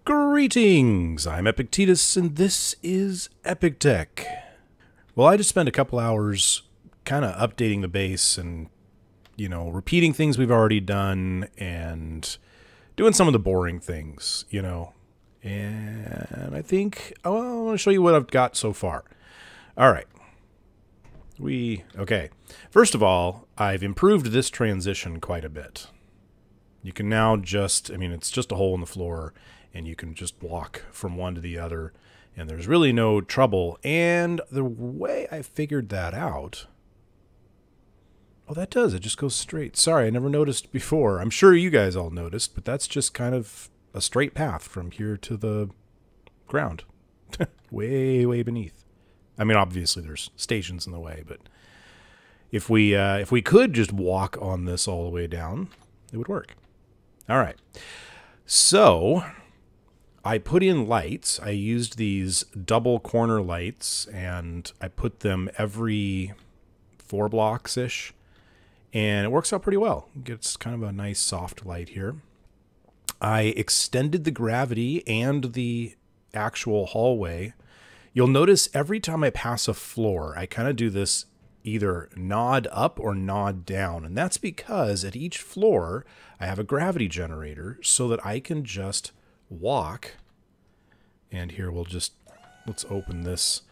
Greetings! I'm Epictetus, and this is Epic Tech. Well, I just spent a couple hours kind of updating the base and, repeating things we've already done and doing some of the boring things, And I think, I want to show you what I've got so far. All right. Okay. First of all, I've improved this transition quite a bit. You can now it's just a hole in the floor, and you can just walk from one to the other, and there's really no trouble. And the way I figured that out... Oh, that does. It just goes straight. Sorry, I never noticed before. I'm sure you guys all noticed, but that's just kind of a straight path from here to the ground. way, way beneath. I mean, obviously there's stations in the way, but if we could just walk on this all the way down, it would work. All right. So I put in lights. I used these double corner lights, and I put them every 4 blocks-ish, and it works out pretty well. It gets kind of a nice soft light here. I extended the gravity and the actual hallway. You'll notice every time I pass a floor, I kind of do this either nod up or nod down. And that's because at each floor, I have a gravity generator so that I can just walk. And here let's open this.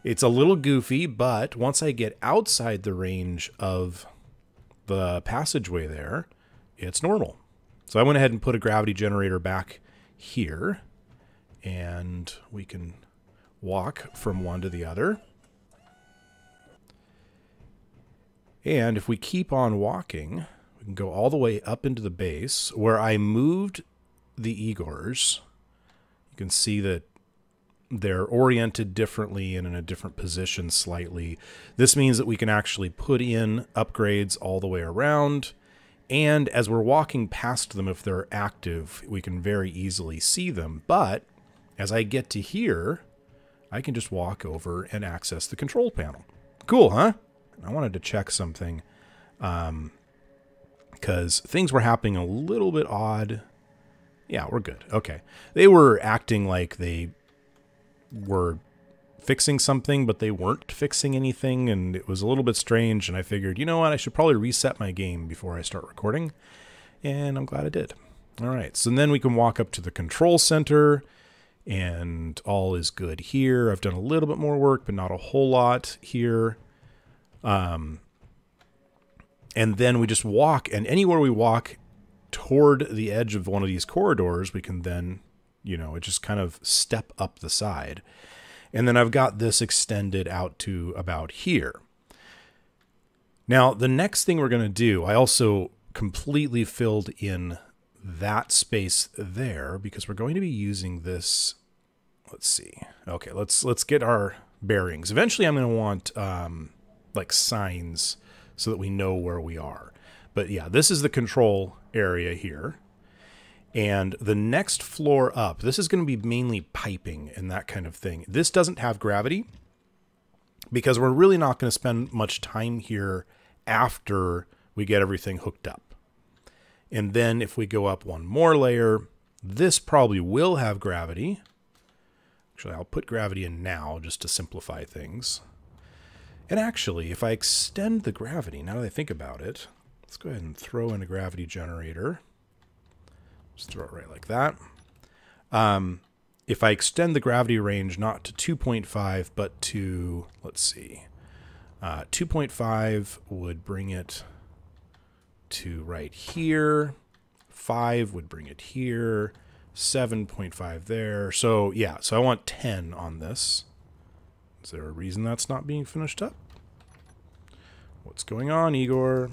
It's a little goofy, but once I get outside the range of the passageway there, it's normal. So I went ahead and put a gravity generator back here, and we can walk from one to the other. And if we keep on walking, we can go all the way up into the base where I moved the Igors. You can see that they're oriented differently and in a different position slightly. This means that we can actually put in upgrades all the way around. And as we're walking past them, if they're active, we can very easily see them. But as I get to here, I can just walk over and access the control panel. Cool, huh? I wanted to check something because things were happening a little bit odd. Yeah, we're good. Okay. They were acting like they were fixing something, but they weren't fixing anything, and it was a little bit strange, and I figured, you know what, I should probably reset my game before I start recording, and I'm glad I did. All right, so then we can walk up to the control center, and all is good here. I've done a little bit more work, but not a whole lot here. And then we just walk, and anywhere we walk toward the edge of one of these corridors, we can then, it just kind of step up the side. And then I've got this extended out to about here. Now, the next thing we're going to do, I also completely filled in that space there because we're going to be using this. Let's see. Okay, let's get our bearings. Eventually, I'm going to want like signs so that we know where we are. But yeah, this is the control area here. And the next floor up, this is going to be mainly piping and that kind of thing. This doesn't have gravity because we're really not going to spend much time here after we get everything hooked up. And then if we go up one more layer, this probably will have gravity. Actually, I'll put gravity in now just to simplify things. And actually, if I extend the gravity, now that I think about it, let's go ahead and throw in a gravity generator. Just throw it right like that. If I extend the gravity range not to 2.5, but to, let's see, 2.5 would bring it to right here. 5 would bring it here. 7.5 there. So yeah, so I want 10 on this. Is there a reason that's not being finished up? What's going on, Igor?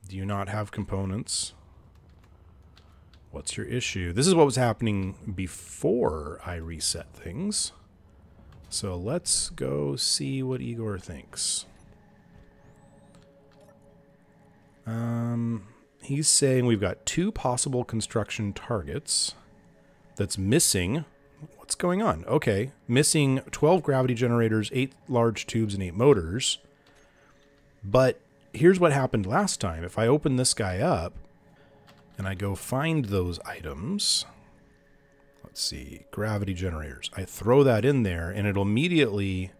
Do you not have components? What's your issue? This is what was happening before I reset things. So let's go see what Igor thinks. He's saying we've got 2 possible construction targets that's missing. What's going on? Okay, missing 12 gravity generators, 8 large tubes, and 8 motors. But here's what happened last time. If I open this guy up, and I go find those items, let's see, gravity generators. I throw that in there and it'll immediately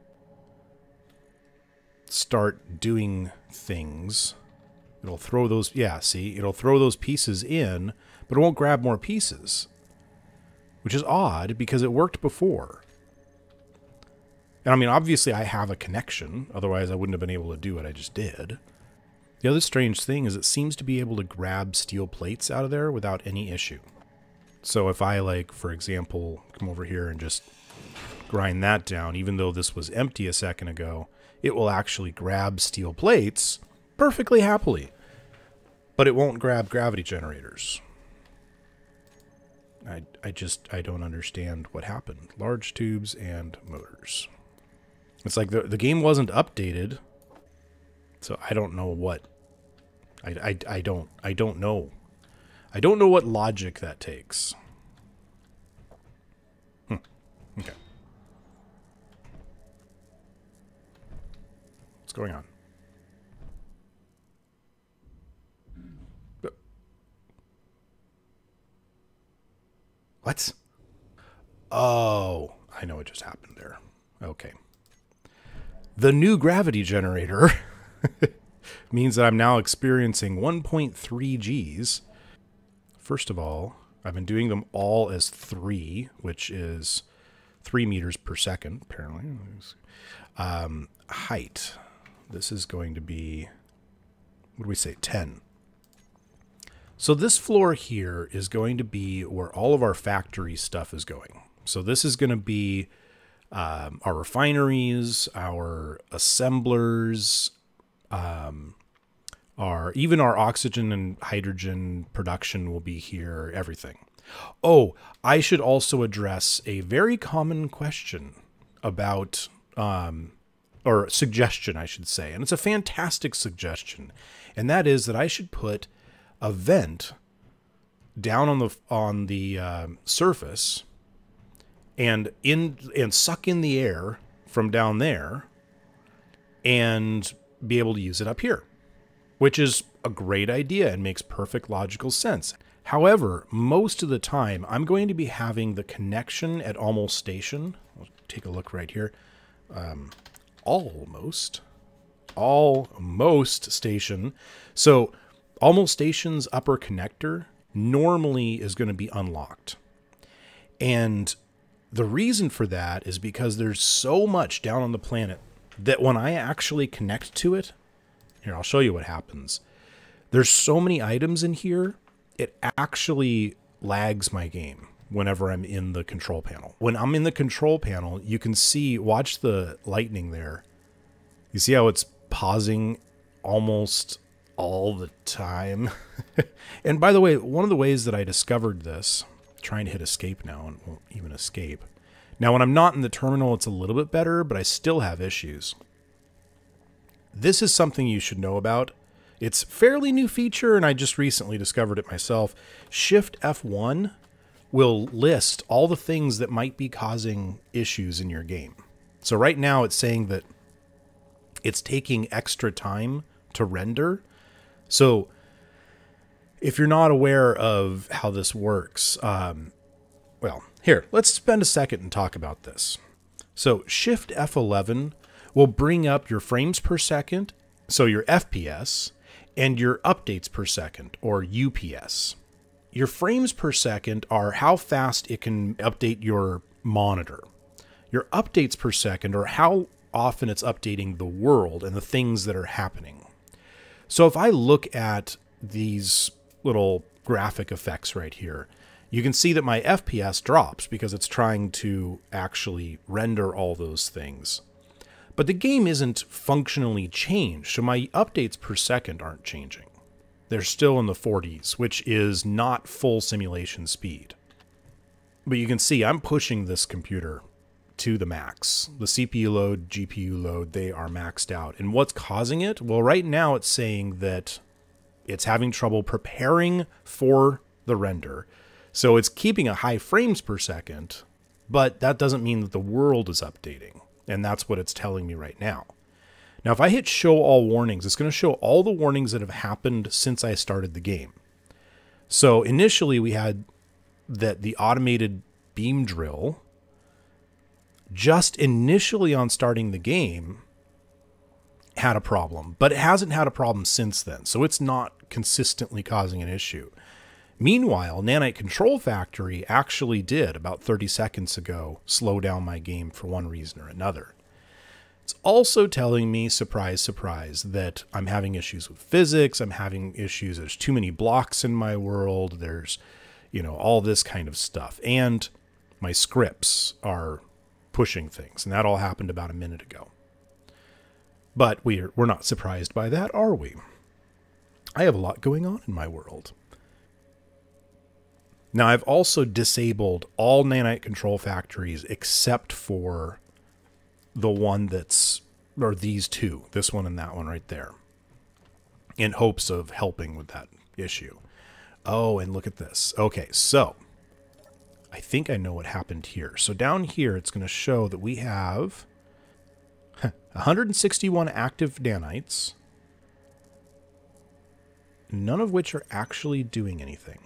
start doing things. It'll throw those, yeah, see, it'll throw those pieces in, but it won't grab more pieces, which is odd because it worked before. And I mean, obviously I have a connection, otherwise I wouldn't have been able to do what I just did. The other strange thing is it seems to be able to grab steel plates out of there without any issue. So if I, like, for example, come over here and just grind that down, even though this was empty a second ago, it will actually grab steel plates perfectly happily. But it won't grab gravity generators. I don't understand what happened. Large tubes and motors. It's like the game wasn't updated, so I don't know what. I don't know. I don't know what logic that takes. Okay. What's going on? What? Oh, I know what just happened there. Okay. The new gravity generator means that I'm now experiencing 1.3 Gs. First of all, I've been doing them all as 3, which is 3 meters per second, apparently. Height. This is going to be, what do we say, 10. So this floor here is going to be where all of our factory stuff is going. So this is going to be our refineries, our assemblers, even our oxygen and hydrogen production will be here, everything. Oh, I should also address a very common question about, or suggestion, I should say, and it's a fantastic suggestion, and that is that I should put a vent down on the surface and suck in the air from down there and be able to use it up here, which is a great idea and makes perfect logical sense. However, most of the time I'm going to be having the connection at Almost Station. I'll take a look right here. Almost Station. So Almost Station's upper connector normally is going to be unlocked. And the reason for that is because there's so much down on the planet that when I actually connect to it, here, I'll show you what happens. There's so many items in here, it actually lags my game whenever I'm in the control panel. When I'm in the control panel, you can see, watch the lightning there. You see how it's pausing almost all the time. And by the way, one of the ways that I discovered this, trying to hit escape now and won't even escape. Now when I'm not in the terminal, it's a little bit better, but I still have issues. This is something you should know about. It's a fairly new feature and I just recently discovered it myself. Shift F1 will list all the things that might be causing issues in your game. So right now it's saying that it's taking extra time to render. So if you're not aware of how this works, well, here, let's spend a second and talk about this. So Shift F11 will bring up your frames per second, so your FPS, and your updates per second, or UPS. Your frames per second are how fast it can update your monitor. Your updates per second are how often it's updating the world and the things that are happening. So if I look at these little graphic effects right here, you can see that my FPS drops because it's trying to actually render all those things. But the game isn't functionally changed, so my updates per second aren't changing. They're still in the 40s, which is not full simulation speed. But you can see I'm pushing this computer to the max. The CPU load, GPU load, they are maxed out. And what's causing it? Well, right now it's saying that it's having trouble preparing for the render. So it's keeping a high frames per second, but that doesn't mean that the world is updating. And that's what it's telling me right now. Now, if I hit show all warnings, it's going to show all the warnings that have happened since I started the game. So initially we had that the automated beam drill, just initially on starting the game, had a problem, but it hasn't had a problem since then. So it's not consistently causing an issue. Meanwhile, Nanite Control Factory actually did, about 30 seconds ago, slow down my game for one reason or another. It's also telling me, surprise, surprise, that I'm having issues with physics. I'm having issues. There's too many blocks in my world. There's, you know, all this kind of stuff. And my scripts are pushing things. And that all happened about a minute ago. But we're not surprised by that, are we? I have a lot going on in my world. Now, I've also disabled all Nanite Control Factories except for the one that's, or these two, this one and that one right there, in hopes of helping with that issue. Oh, and look at this. Okay, so I think I know what happened here. So down here, it's going to show that we have 161 active nanites, none of which are actually doing anything.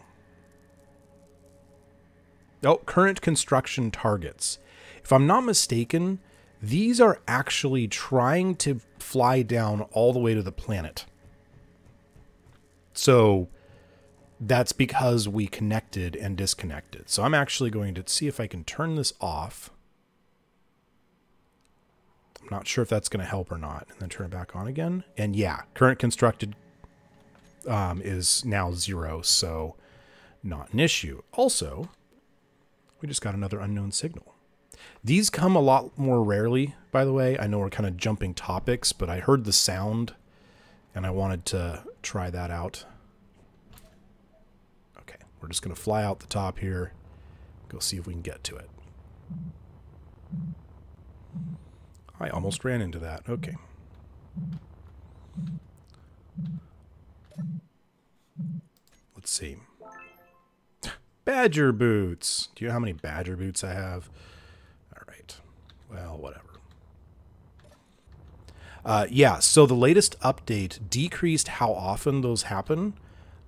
Oh, current construction targets. If I'm not mistaken, these are actually trying to fly down all the way to the planet. So that's because we connected and disconnected. So I'm actually going to see if I can turn this off. I'm not sure if that's going to help or not. And then turn it back on again. And yeah, current constructed is now 0, so not an issue. Also, we just got another unknown signal. These come a lot more rarely, by the way. I know we're kind of jumping topics, but I heard the sound and I wanted to try that out. Okay, we're just going to fly out the top here. Go see if we can get to it. I almost ran into that. Okay. Let's see. Badger boots. Do you know how many badger boots I have? All right. Well, whatever. Yeah, so the latest update decreased how often those happen,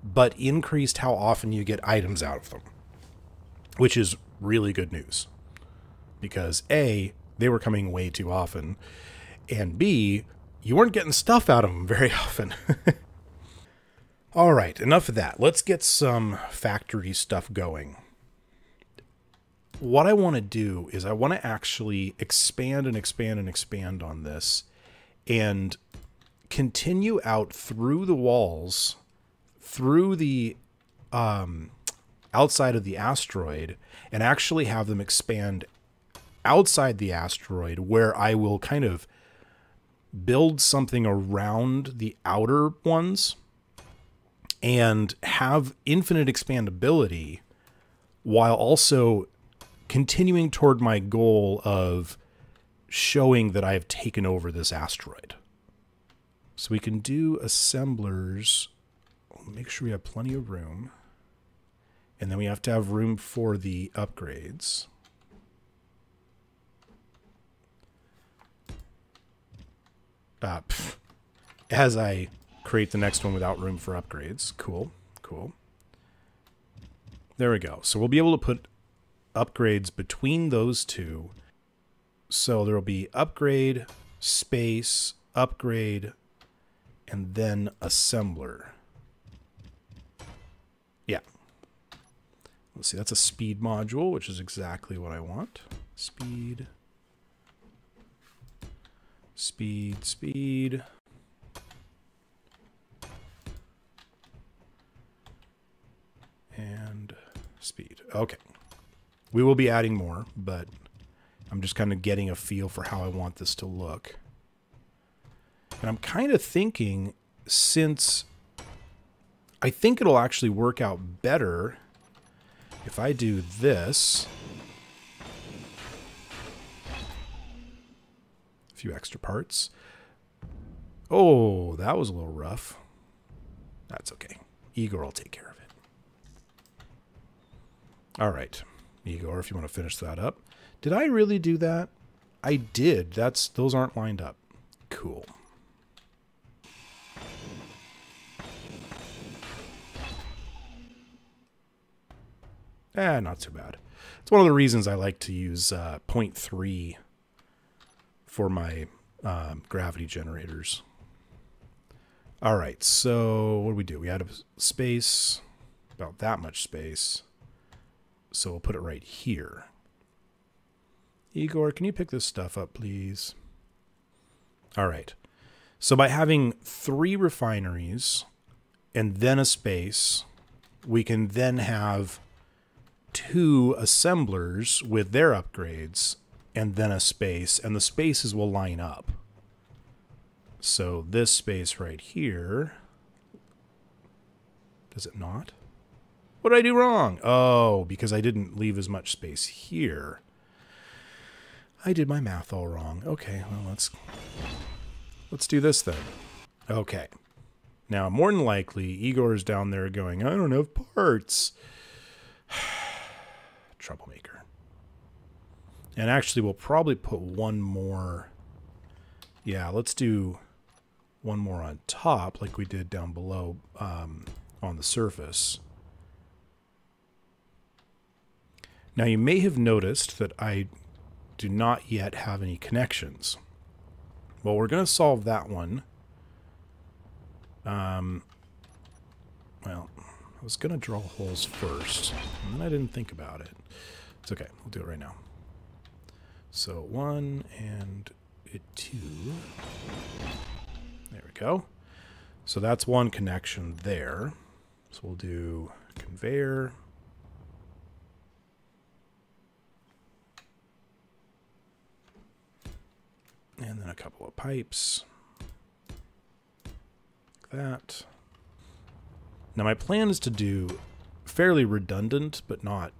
but increased how often you get items out of them, which is really good news. Because A, they were coming way too often, and B, you weren't getting stuff out of them very often. All right, enough of that. Let's get some factory stuff going. What I want to do is I want to actually expand and expand and expand on this and continue out through the walls, through the outside of the asteroid, and actually have them expand outside the asteroid, where I will kind of build something around the outer ones and have infinite expandability while also continuing toward my goal of showing that I have taken over this asteroid. So we can do assemblers. Make sure we have plenty of room. And then we have to have room for the upgrades. As I create the next one without room for upgrades. Cool, cool. There we go. So we'll be able to put upgrades between those two. So there will be upgrade, space, upgrade, and then assembler. Yeah. Let's see, that's a speed module, which is exactly what I want. Speed, speed, speed. And speed. Okay. We will be adding more, but I'm just kind of getting a feel for how I want this to look. And I'm kind of thinking, since I think it'll actually work out better if I do this. A few extra parts. Oh, that was a little rough. That's okay. Igor will take care of it. All right, Igor, if you want to finish that up. Did I really do that? I did. Those aren't lined up. Cool. Not too bad. It's one of the reasons I like to use 0.3 for my gravity generators. All right, so what do we do? We add a space, about that much space. So we'll put it right here. Igor, can you pick this stuff up, please? All right. So by having 3 refineries and then a space, we can then have 2 assemblers with their upgrades and then a space, and the spaces will line up. So this space right here, does it not? What did I do wrong? Oh, because I didn't leave as much space here. I did my math all wrong. Okay, well, let's do this then. Okay. Now, more than likely, Igor's down there going, I don't have parts. Troublemaker. And actually, we'll probably put one more. Yeah, let's do one more on top like we did down below on the surface. Now, you may have noticed that I do not yet have any connections. Well, we're going to solve that one. Well, I was going to draw holes first, and then I didn't think about it. It's okay. We'll do it right now. So 1 and 2. There we go. So that's one connection there. So we'll do conveyor. And then a couple of pipes. Like that. Now my plan is to do fairly redundant, but not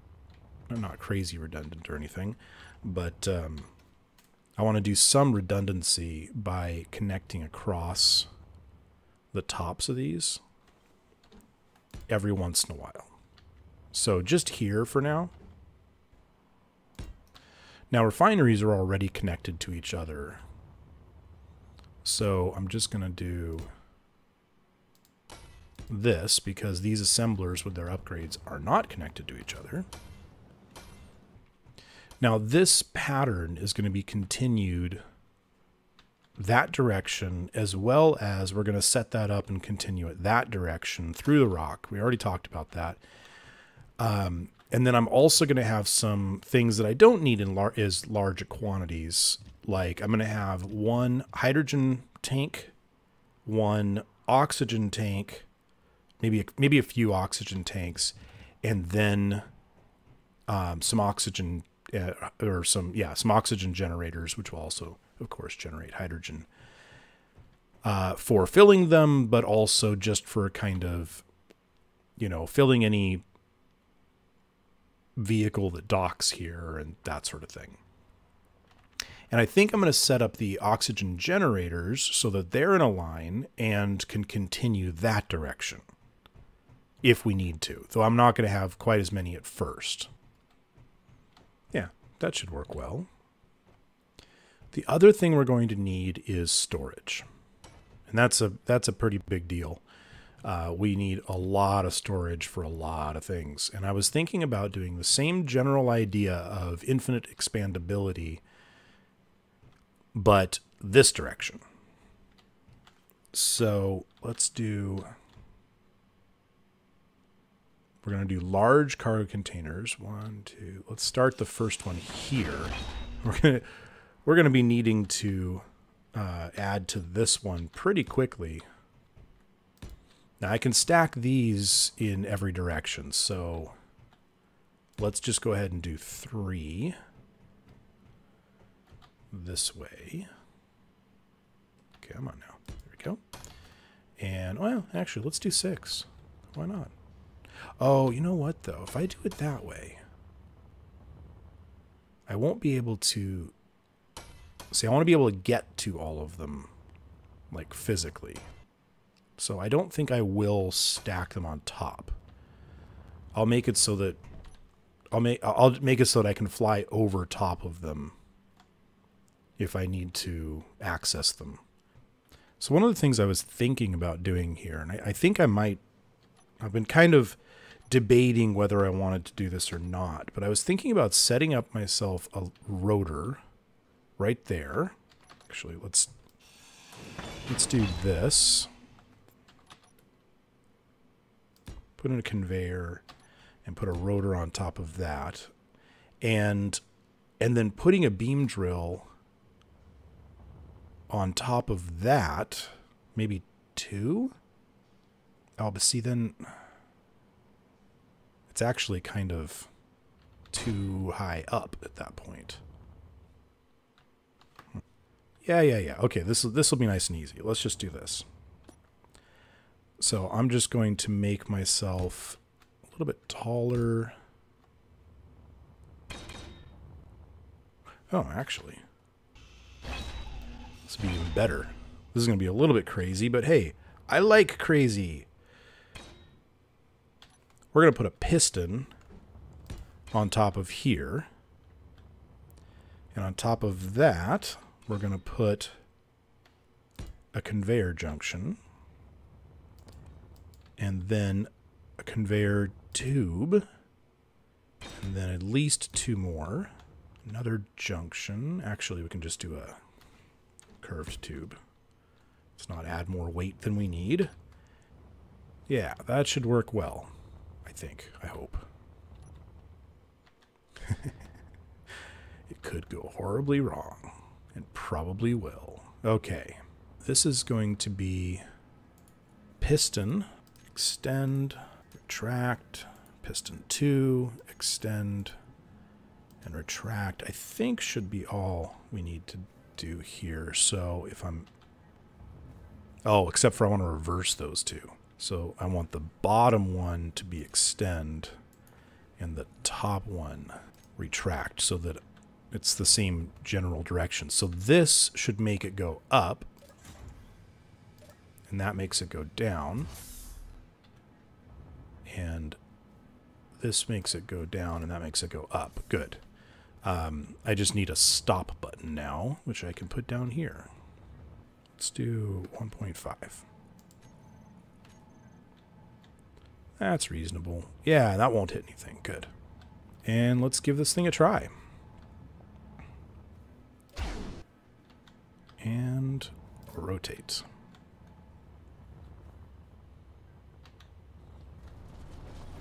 crazy redundant or anything. But I want to do some redundancy by connecting across the tops of these every once in a while. So just here for now. Now refineries are already connected to each other. So I'm just going to do this because these assemblers with their upgrades are not connected to each other. Now this pattern is going to be continued that direction, as well as we're going to set that up and continue it that direction through the rock. We already talked about that. And then I'm also going to have some things that I don't need in large quantities. Like I'm going to have one hydrogen tank, one oxygen tank, maybe a few oxygen tanks, and then some oxygen some oxygen generators, which will also, of course, generate hydrogen for filling them, but also just for kind of, filling any vehicle that docks here and that sort of thing. And I think I'm going to set up the oxygen generators so that they're in a line and can continue that direction if we need to. Though I'm not going to have quite as many at first. Yeah, that should work well. The other thing we're going to need is storage. And that's a pretty big deal. We need a lot of storage for a lot of things. And I was thinking about doing the same general idea of infinite expandability, but this direction. So let's do, we're going to do large cargo containers. 1, 2, let's start the first one here. We're going to be needing to add to this one pretty quickly. Now I can stack these in every direction, so let's just go ahead and do 3 this way. Okay, come on now. There we go. And, well, actually, let's do 6. Why not? Oh, you know what, though? If I do it that way, I won't be able to... See, I want to be able to get to all of them, like, physically. So I don't think I will stack them on top. I'll make it so that I'll make it so that I can fly over top of them if I need to access them. So one of the things I was thinking about doing here, and I think I might, I've been kind of debating whether I wanted to do this or not, but I was thinking about setting up myself a rotor right there. Actually, let's do this. Put in a conveyor and put a rotor on top of that. And then putting a beam drill on top of that, maybe 2. Oh, but see, then it's actually kind of too high up at that point. Yeah. Okay, this will be nice and easy. Let's just do this. So I'm just going to make myself a little bit taller. Oh, actually, this will be even better. This is going to be a little bit crazy, but hey, I like crazy. We're going to put a piston on top of here. And on top of that, we're going to put a conveyor junction. And then a conveyor tube. And then at least 2 more. Another junction. Actually, we can just do a curved tube. Let's not add more weight than we need. Yeah, that should work well. I think. I hope. It could go horribly wrong. And probably will. Okay. This is going to be piston, extend, retract, piston 2, extend, and retract. I think should be all we need to do here. So if I'm... Oh, except for I want to reverse those two. So I want the bottom one to be extend and the top one retract so that it's the same general direction. So this should make it go up, and that makes it go down. And this makes it go down, and that makes it go up. Good. I just need a stop button now, which I can put down here. Let's do 1.5. That's reasonable. Yeah, that won't hit anything. Good. And let's give this thing a try. And rotate.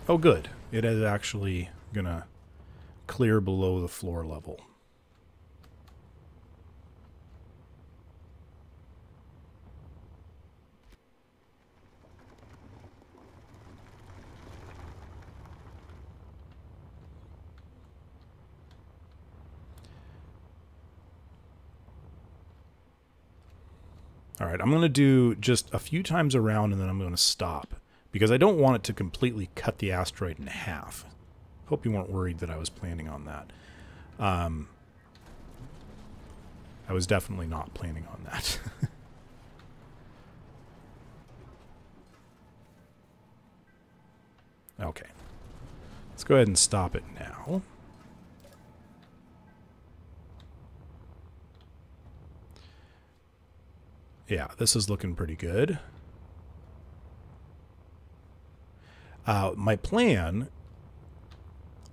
Oh, good. It is actually gonna clear below the floor level. All right, I'm going to do just a few times around and then I'm going to stop because I don't want it to completely cut the asteroid in half. Hope you weren't worried that I was planning on that. I was definitely not planning on that. Okay. Let's go ahead and stop it now. Yeah, this is looking pretty good. My plan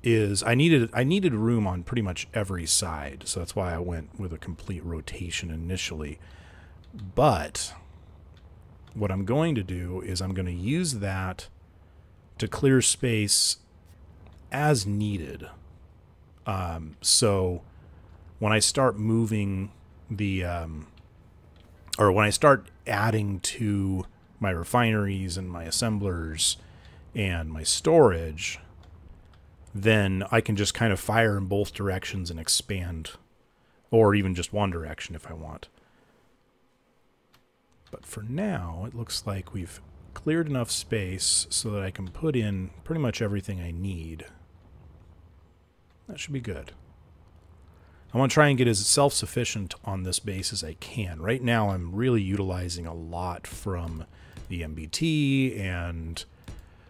is I needed room on pretty much every side, so that's why I went with a complete rotation initially. But what I'm going to do is I'm going to use that to clear space as needed. So when I start moving the or when I start adding to my refineries and my assemblers and my storage, then I can just kind of fire in both directions and expand, or even just one direction if I want. But for now, it looks like we've cleared enough space so that I can put in pretty much everything I need. That should be good. I want to try and get as self-sufficient on this base as I can. Right now, I'm really utilizing a lot from the MBT and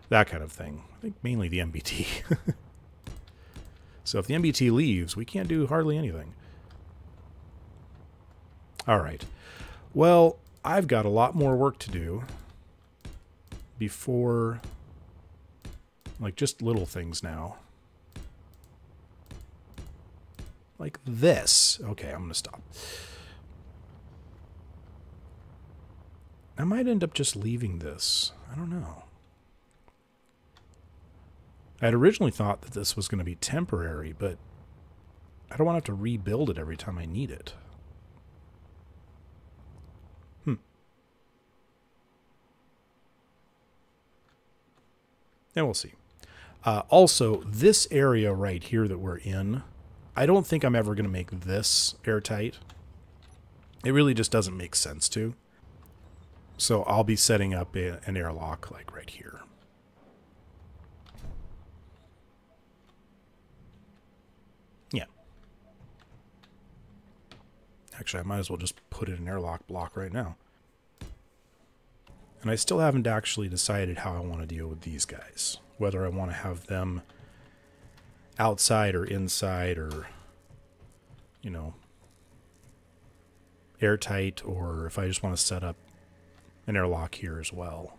that kind of thing. I think mainly the MBT. So if the MBT leaves, we can't do hardly anything. All right. Well, I've got a lot more work to do before Like just little things now. Like this. Okay, I'm going to stop. I might end up just leaving this. I don't know. I had originally thought that this was going to be temporary, but I don't want to have to rebuild it every time I need it. And we'll see. Also, this area right here that we're in, I don't think I'm ever going to make this airtight. It really just doesn't make sense to. So I'll be setting up an airlock like right here. Yeah. Actually, I might as well just put it in airlock block right now. And I still haven't actually decided how I want to deal with these guys. Whether I want to have them outside or inside or, you know, airtight, or if I just want to set up an airlock here as well.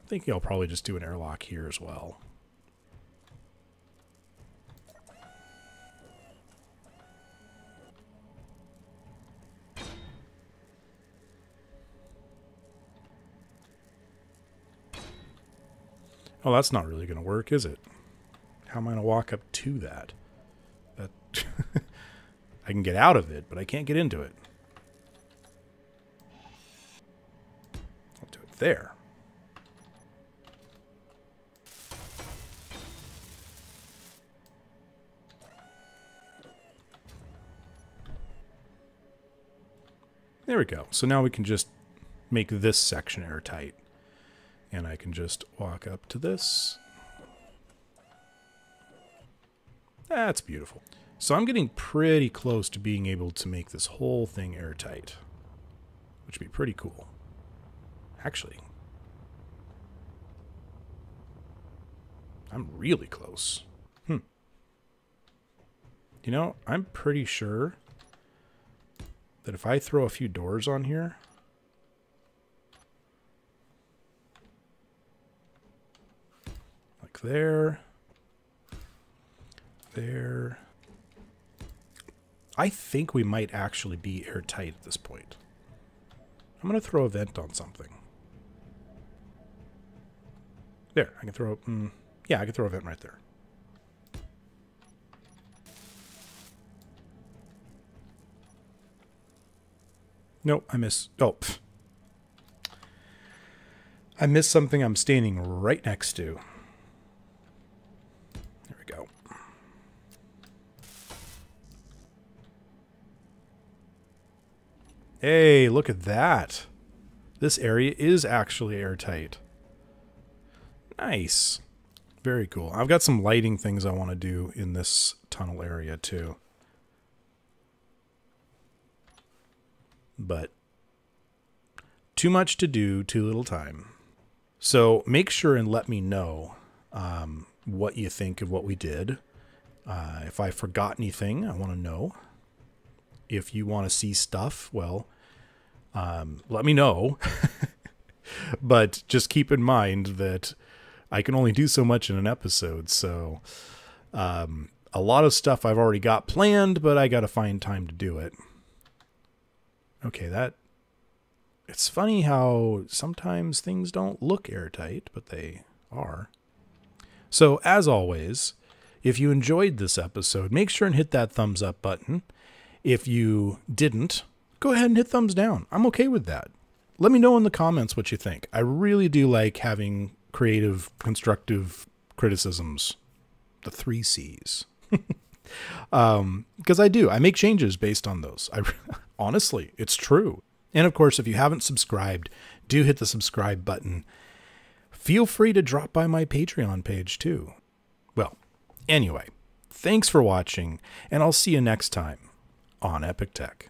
I think I'll probably just do an airlock here as well. Oh, that's not really going to work, is it? How am I going to walk up to that? That I can get out of it, but I can't get into it. I'll do it there. There we go. So now we can just make this section airtight. And I can just walk up to this. That's beautiful. So I'm getting pretty close to being able to make this whole thing airtight, which would be pretty cool. Actually, I'm really close. You know, I'm pretty sure that if I throw a few doors on here, there, I think we might actually be airtight at this point. I'm going to throw a vent on something. There, I can throw, yeah, I can throw a vent right there. Nope, I miss, oh, I missed something I'm standing right next to. Hey, look at that. This area is actually airtight. Nice. Very cool. I've got some lighting things I want to do in this tunnel area too. But too much to do, too little time. So make sure and let me know what you think of what we did. If I forgot anything, I want to know. If you want to see stuff, well, let me know. But just keep in mind that I can only do so much in an episode. So a lot of stuff I've already got planned, but I got to find time to do it. Okay, it's funny how sometimes things don't look airtight, but they are. So as always, if you enjoyed this episode, make sure and hit that thumbs up button. If you didn't, go ahead and hit thumbs down. I'm okay with that. Let me know in the comments what you think. I really do like having creative, constructive criticisms. The 3 C's. Because I do. I make changes based on those. Honestly, it's true. And of course, if you haven't subscribed, do hit the subscribe button. Feel free to drop by my Patreon page too. Well, anyway, thanks for watching, and I'll see you next time on Epic Tech.